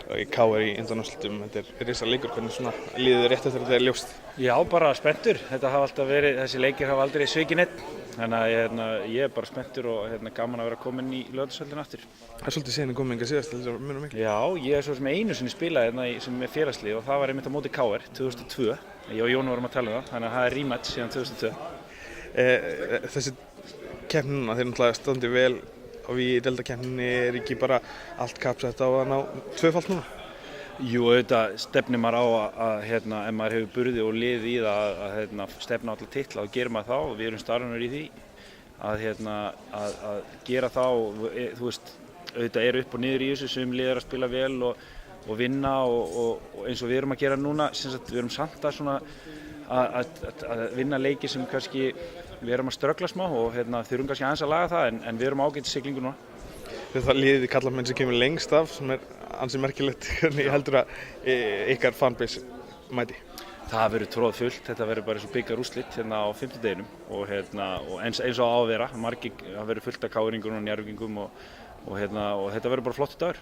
KR í undanúrslitum. Þetta risa leikur, hvernig svona líður rétt eftir þetta ljóst? Já, bara spenntur. Þetta hafa alltaf verið, þessi leikir hafa aldrei svikið neitt. Þannig að ég bara spenntur og gaman að vera komin í Laugardalshöllina aftur. Það svolítið síðan komið hingað síðast, þetta munar miklu. Já, ég svo sem einu sinni spilaði sem er félagslið og það var einmitt á móti KR 2002. Ég og Jón vorum að tala það, þannig að það er rematch síðan 2002. Þessi keppni núna, þeir náttúrulega standi vel og við í deildakeppninni ekki bara allt kappsett á að ná tvöfalt núna? Jú, auðvitað stefnir maður á að ef maður hefur burði og lið í það að stefna á alla titla og gerir maður þá og við erum starfnir í því að gera þá, þú veist, auðvitað upp og niður í þessu sem lið að spila vel og vinna og eins og við erum að gera núna, við erum samt að vinna leiki sem kannski við erum að ströggla smá og þurfum kannski aðeins að laga það en við erum ágætis siglingu núna. Þetta liðið karlamenn sem kemur lengst af sem ansi merkilegt, hvernig heldur að ykkar fanbase mæti? Það verður tróðfullt, þetta verður bara eins og bikarúrslit á 5. deginum og eins og á að vera, það verður fullt af káringum og njárvíkingum og þetta verður bara flottur dagur.